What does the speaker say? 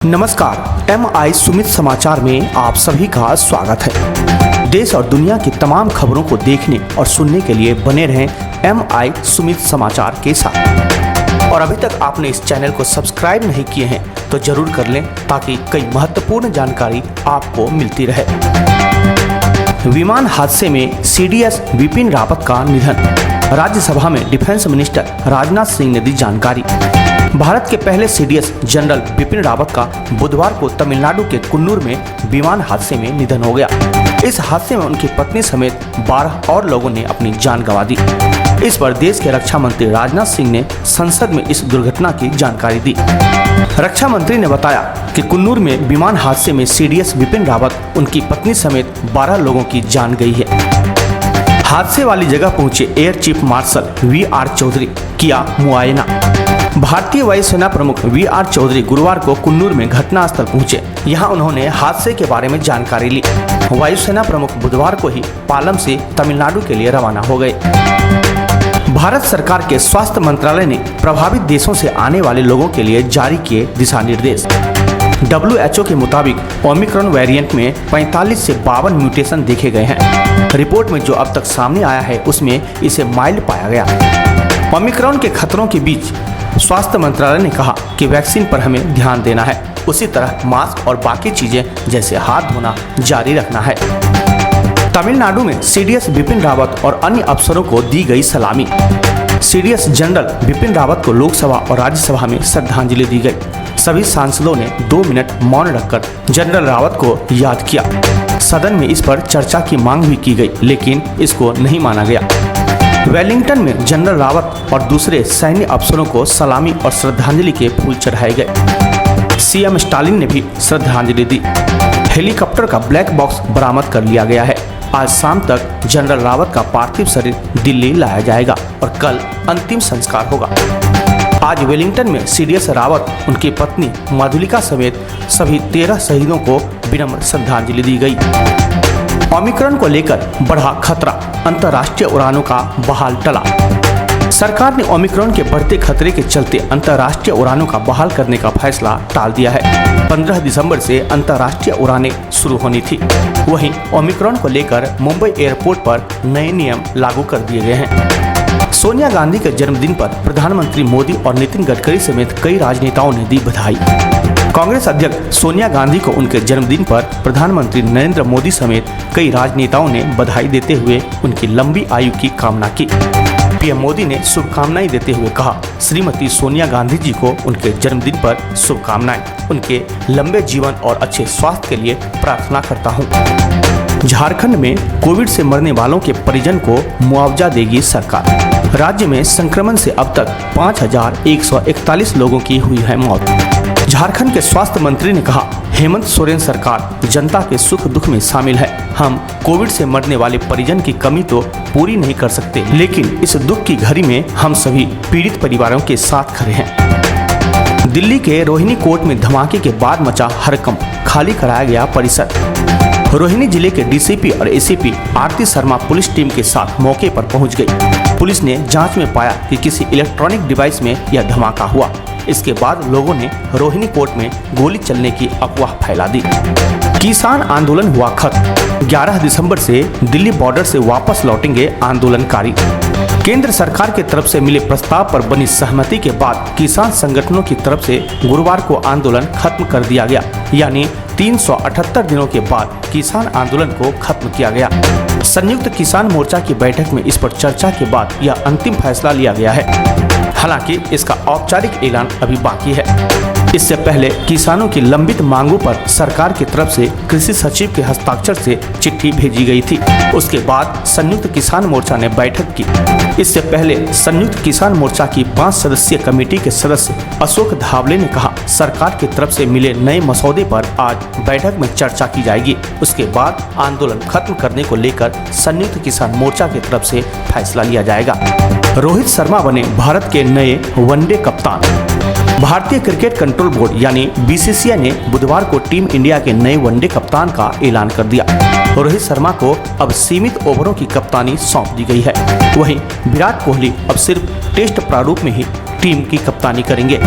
नमस्कार, MI सुमित समाचार में आप सभी का स्वागत है। देश और दुनिया की तमाम खबरों को देखने और सुनने के लिए बने रहें MI सुमित समाचार के साथ। और अभी तक आपने इस चैनल को सब्सक्राइब नहीं किए हैं तो जरूर कर लें ताकि कई महत्वपूर्ण जानकारी आपको मिलती रहे। विमान हादसे में CDS विपिन रावत का निधन। राज्यसभा में डिफेंस मिनिस्टर राजनाथ सिंह ने दी जानकारी। भारत के पहले CDS जनरल बिपिन रावत का बुधवार को तमिलनाडु के कुन्नूर में विमान हादसे में निधन हो गया। इस हादसे में उनकी पत्नी समेत 12 और लोगों ने अपनी जान गंवा दी। इस पर देश के रक्षा मंत्री राजनाथ सिंह ने संसद में इस दुर्घटना की जानकारी दी। रक्षा मंत्री ने बताया कि कुन्नूर में विमान हादसे में CDS विपिन रावत, उनकी पत्नी समेत 12 लोगों की जान गई है। हादसे वाली जगह पहुंचे air chief marshal VR Chaudhary, किया मुआयना। भारतीय वायुसेना प्रमुख VR चौधरी गुरुवार को कुन्नूर में घटनास्थल पहुंचे। यहां उन्होंने हादसे के बारे में जानकारी ली। वायुसेना प्रमुख बुधवार को ही पालम से तमिलनाडु के लिए रवाना हो गए। भारत सरकार के स्वास्थ्य मंत्रालय ने प्रभावित देशों से आने वाले लोगों के लिए जारी किए दिशा निर्देश। WHO के मुताबिक ओमिक्रॉन वेरिएंट में 45 से 52 म्यूटेशन देखे गए हैं। रिपोर्ट में जो अब तक सामने आया है उसमें इसे माइल्ड पाया गया। ओमिक्रॉन के खतरों के बीच स्वास्थ्य मंत्रालय ने कहा कि वैक्सीन पर हमें ध्यान देना है, उसी तरह मास्क और बाकी चीजें जैसे हाथ धोना जारी रखना है। तमिलनाडु में CDS विपिन रावत और अन्य अफसरों को दी गई सलामी। CDS जनरल विपिन रावत को लोकसभा और राज्यसभा में श्रद्धांजलि दी गई। सभी सांसदों ने 2 मिनट मौन रखकर जनरल रावत को याद किया। सदन में इस पर चर्चा की मांग भी की गई, लेकिन इसको नहीं माना गया। वेलिंगटन में जनरल रावत और दूसरे सैन्य अफसरों को सलामी और श्रद्धांजलि के फूल चढ़ाए गए। CM स्टालिन ने भी श्रद्धांजलि दी। हेलीकॉप्टर का ब्लैक बॉक्स बरामद कर लिया गया है। आज शाम तक जनरल रावत का पार्थिव शरीर दिल्ली लाया जाएगा और कल अंतिम संस्कार होगा। आज वेलिंगटन में CDS रावत, उनकी पत्नी मधुलिका समेत सभी 13 शहीदों को विनम्र श्रद्धांजलि दी गई। ओमिक्रॉन को लेकर बढ़ा खतरा, अंतर्राष्ट्रीय उड़ानों का बहाल टला। सरकार ने ओमिक्रॉन के बढ़ते खतरे के चलते अंतर्राष्ट्रीय उड़ानों का बहाल करने का फैसला टाल दिया है। 15 दिसंबर से अंतर्राष्ट्रीय उड़ानें शुरू होनी थी। वहीं ओमिक्रॉन को लेकर मुंबई एयरपोर्ट पर नए नियम लागू कर दिए गए हैं। सोनिया गांधी के जन्मदिन पर प्रधानमंत्री मोदी और नितिन गडकरी समेत कई राजनेताओं ने दी बधाई। कांग्रेस अध्यक्ष सोनिया गांधी को उनके जन्मदिन पर प्रधानमंत्री नरेंद्र मोदी समेत कई राजनेताओं ने बधाई देते हुए उनकी लंबी आयु की कामना की। PM मोदी ने शुभकामनाएं देते हुए कहा, श्रीमती सोनिया गांधी जी को उनके जन्मदिन पर शुभकामनाएं। उनके लंबे जीवन और अच्छे स्वास्थ्य के लिए प्रार्थना करता हूं। झारखंड में कोविड से मरने वालों के परिजन को मुआवजा देगी सरकार। राज्य में संक्रमण से अब तक 5141 लोगों की हुई है मौत। झारखंड के स्वास्थ्य मंत्री ने कहा, हेमंत सोरेन सरकार जनता के सुख दुख में शामिल है। हम कोविड से मरने वाले परिजन की कमी तो पूरी नहीं कर सकते, लेकिन इस दुख की घड़ी में हम सभी पीड़ित परिवारों के साथ खड़े हैं। दिल्ली के रोहिणी कोर्ट में धमाके के बाद मचा हड़कंप, खाली कराया गया परिसर। रोहिणी जिले के DCP और ACP आरती शर्मा पुलिस टीम के साथ मौके पर पहुंच गई। पुलिस ने जांच में पाया कि किसी इलेक्ट्रॉनिक डिवाइस में यह धमाका हुआ। इसके बाद लोगों ने रोहिणी कोर्ट में गोली चलने की अफवाह फैला दी। किसान आंदोलन हुआ खत्म। 11 दिसंबर से दिल्ली बॉर्डर से वापस लौटेंगे आंदोलनकारी। केंद्र सरकार की तरफ से मिले प्रस्ताव पर बनी सहमति के बाद किसान संगठनों की तरफ से गुरुवार को आंदोलन खत्म कर दिया गया, यानी 378 दिनों के बाद किसान आंदोलन को खत्म किया गया। संयुक्त किसान मोर्चा की बैठक में इस पर चर्चा के बाद यह अंतिम फैसला लिया गया है। हालांकि इसका औपचारिक ऐलान अभी बाकी है। इससे पहले किसानों की लंबित मांगों पर सरकार की तरफ से कृषि सचिव के हस्ताक्षर से चिट्ठी भेजी गई थी। उसके बाद संयुक्त किसान मोर्चा ने बैठक की। इससे पहले संयुक्त किसान मोर्चा की 5 सदस्यीय कमेटी के सदस्य अशोक धावले ने कहा, सरकार की तरफ से मिले नए मसौदे पर आज बैठक में चर्चा की जाएगी। उसके बाद आंदोलन खत्म करने को लेकर संयुक्त किसान मोर्चा की तरफ से फैसला लिया जाएगा। रोहित शर्मा बने भारत के नए वनडे कप्तान। भारतीय क्रिकेट कंट्रोल बोर्ड यानी BCCI ने बुधवार को टीम इंडिया के नए वनडे कप्तान का ऐलान कर दिया। रोहित शर्मा को अब सीमित ओवरों की कप्तानी सौंप दी गई है। वहीं विराट कोहली अब सिर्फ टेस्ट प्रारूप में ही टीम की कप्तानी करेंगे।